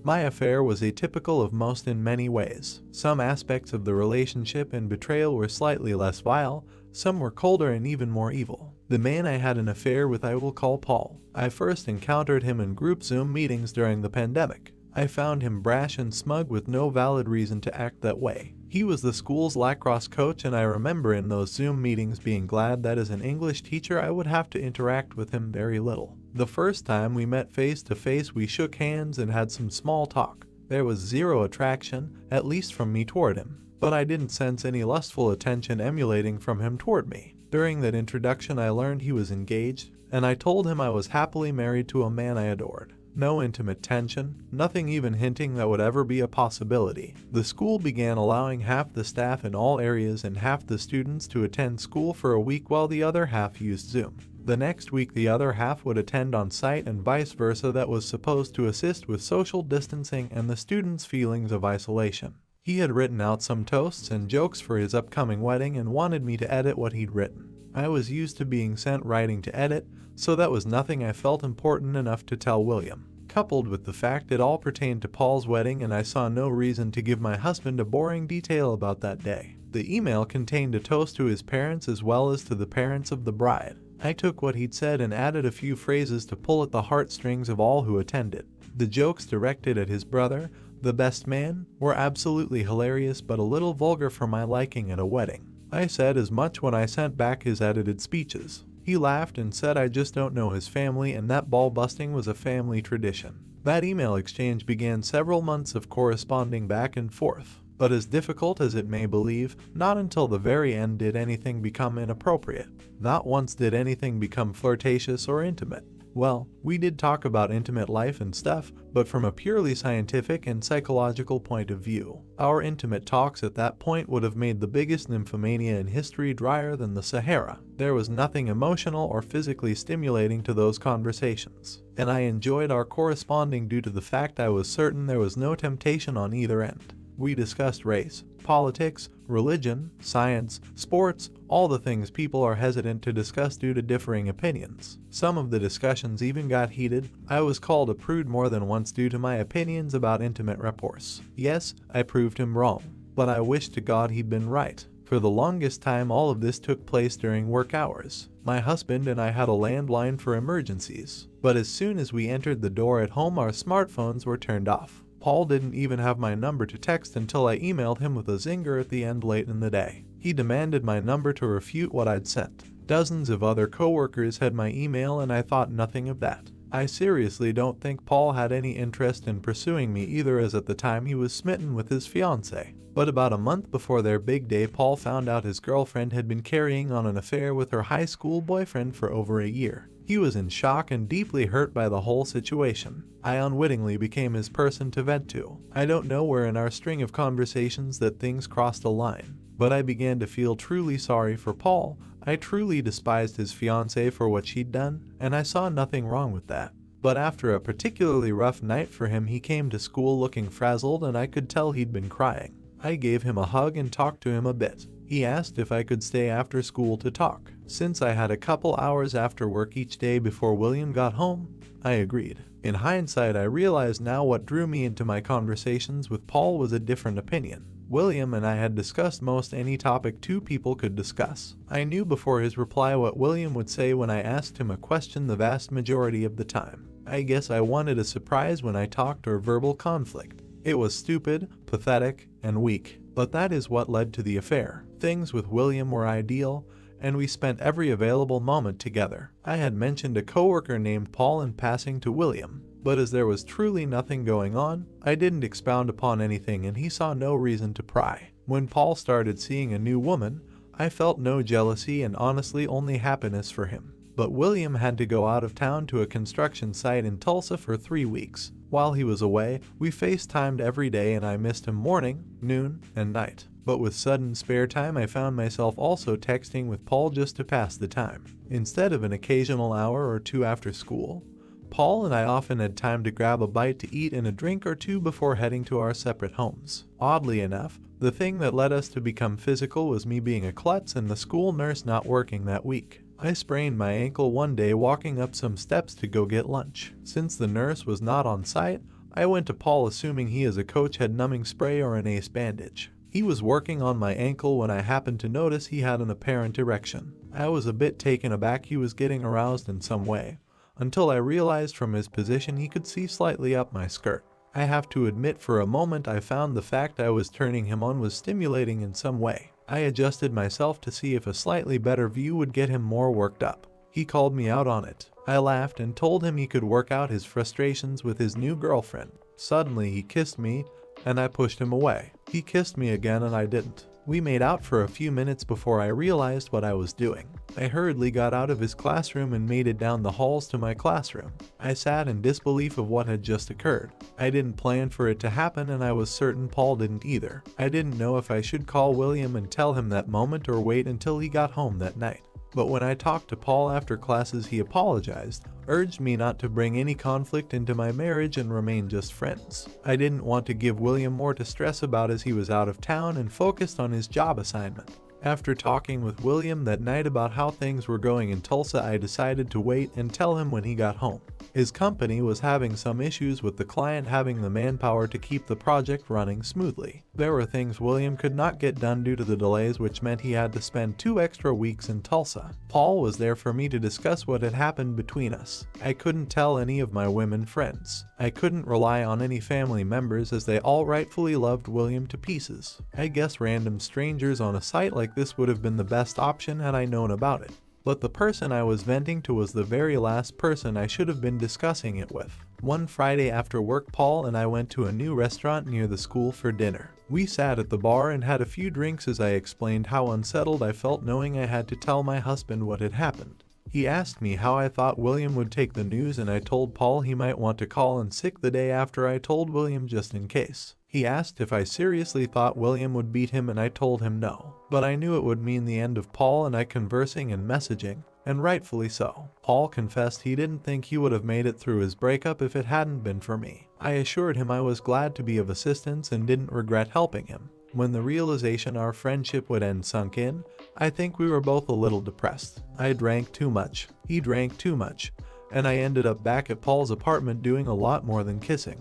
My affair was atypical of most in many ways. Some aspects of the relationship and betrayal were slightly less vile, some were colder and even more evil. The man I had an affair with I will call Paul. I first encountered him in group Zoom meetings during the pandemic. I found him brash and smug with no valid reason to act that way. He was the school's lacrosse coach, and I remember in those Zoom meetings being glad that as an English teacher I would have to interact with him very little. The first time we met face to face, we shook hands and had some small talk. There was zero attraction, at least from me toward him, but I didn't sense any lustful attention emulating from him toward me. During that introduction I learned he was engaged, and I told him I was happily married to a man I adored. No intimate tension, nothing even hinting that would ever be a possibility. The school began allowing half the staff in all areas and half the students to attend school for a week while the other half used Zoom. The next week the other half would attend on site and vice versa. That was supposed to assist with social distancing and the students' feelings of isolation. He had written out some toasts and jokes for his upcoming wedding and wanted me to edit what he'd written. I was used to being sent writing to edit, so that was nothing I felt important enough to tell William. Coupled with the fact it all pertained to Paul's wedding and I saw no reason to give my husband a boring detail about that day. The email contained a toast to his parents as well as to the parents of the bride. I took what he'd said and added a few phrases to pull at the heartstrings of all who attended. The jokes directed at his brother, the best man, were absolutely hilarious but a little vulgar for my liking at a wedding. I said as much when I sent back his edited speeches. He laughed and said I just don't know his family and that ball busting was a family tradition. That email exchange began several months of corresponding back and forth, but as difficult as it may believe, not until the very end did anything become inappropriate. Not once did anything become flirtatious or intimate. Well, we did talk about intimate life and stuff, but from a purely scientific and psychological point of view. Our intimate talks at that point would have made the biggest nymphomania in history drier than the Sahara. There was nothing emotional or physically stimulating to those conversations, and I enjoyed our corresponding due to the fact I was certain there was no temptation on either end. We discussed race, politics, religion, science, sports, all the things people are hesitant to discuss due to differing opinions. Some of the discussions even got heated. I was called a prude more than once due to my opinions about intimate rapports. Yes, I proved him wrong, but I wish to God he'd been right. For the longest time all of this took place during work hours. My husband and I had a landline for emergencies, but as soon as we entered the door at home our smartphones were turned off. Paul didn't even have my number to text until I emailed him with a zinger at the end late in the day. He demanded my number to refute what I'd sent. Dozens of other coworkers had my email and I thought nothing of that. I seriously don't think Paul had any interest in pursuing me either, as at the time he was smitten with his fiancée. But about a month before their big day Paul found out his girlfriend had been carrying on an affair with her high school boyfriend for over a year. He was in shock and deeply hurt by the whole situation. I unwittingly became his person to vent to. I don't know where in our string of conversations that things crossed a line, but I began to feel truly sorry for Paul. I truly despised his fiancée for what she'd done, and I saw nothing wrong with that. But after a particularly rough night for him, he came to school looking frazzled and I could tell he'd been crying. I gave him a hug and talked to him a bit. He asked if I could stay after school to talk. Since I had a couple hours after work each day before William got home, I agreed. In hindsight, I realize now what drew me into my conversations with Paul was a different opinion. William and I had discussed most any topic two people could discuss. I knew before his reply what William would say when I asked him a question the vast majority of the time. I guess I wanted a surprise when I talked or verbal conflict. It was stupid, pathetic, and weak, but that is what led to the affair. Things with William were ideal, and we spent every available moment together. I had mentioned a coworker named Paul in passing to William, but as there was truly nothing going on, I didn't expound upon anything and he saw no reason to pry. When Paul started seeing a new woman, I felt no jealousy and honestly only happiness for him. But William had to go out of town to a construction site in Tulsa for 3 weeks. While he was away, we FaceTimed every day and I missed him morning, noon, and night. But with sudden spare time I found myself also texting with Paul just to pass the time. Instead of an occasional hour or two after school, Paul and I often had time to grab a bite to eat and a drink or two before heading to our separate homes. Oddly enough, the thing that led us to become physical was me being a klutz and the school nurse not working that week. I sprained my ankle one day walking up some steps to go get lunch. Since the nurse was not on site, I went to Paul assuming he as a coach had numbing spray or an ace bandage. He was working on my ankle when I happened to notice he had an apparent erection. I was a bit taken aback he was getting aroused in some way, until I realized from his position he could see slightly up my skirt. I have to admit for a moment I found the fact I was turning him on was stimulating in some way. I adjusted myself to see if a slightly better view would get him more worked up. He called me out on it. I laughed and told him he could work out his frustrations with his new girlfriend. Suddenly he kissed me and I pushed him away. He kissed me again and I didn't. We made out for a few minutes before I realized what I was doing. I hurriedly got out of his classroom and made it down the halls to my classroom. I sat in disbelief of what had just occurred. I didn't plan for it to happen and I was certain Paul didn't either. I didn't know if I should call William and tell him that moment or wait until he got home that night. But when I talked to Paul after classes, he apologized, urged me not to bring any conflict into my marriage and remain just friends. I didn't want to give William more to stress about as he was out of town and focused on his job assignment. After talking with William that night about how things were going in Tulsa, I decided to wait and tell him when he got home. His company was having some issues with the client having the manpower to keep the project running smoothly. There were things William could not get done due to the delays, which meant he had to spend 2 extra weeks in Tulsa. Paul was there for me to discuss what had happened between us. I couldn't tell any of my women friends. I couldn't rely on any family members as they all rightfully loved William to pieces. I guess random strangers on a site like this would have been the best option had I known about it. But the person I was venting to was the very last person I should have been discussing it with. One Friday after work, Paul and I went to a new restaurant near the school for dinner. We sat at the bar and had a few drinks as I explained how unsettled I felt knowing I had to tell my husband what had happened. He asked me how I thought William would take the news and I told Paul he might want to call in sick the day after. I told William just in case. He asked if I seriously thought William would beat him and I told him no. But I knew it would mean the end of Paul and I conversing and messaging, and rightfully so. Paul confessed he didn't think he would have made it through his breakup if it hadn't been for me. I assured him I was glad to be of assistance and didn't regret helping him. When the realization our friendship would end sunk in, I think we were both a little depressed. I drank too much, he drank too much, and I ended up back at Paul's apartment doing a lot more than kissing.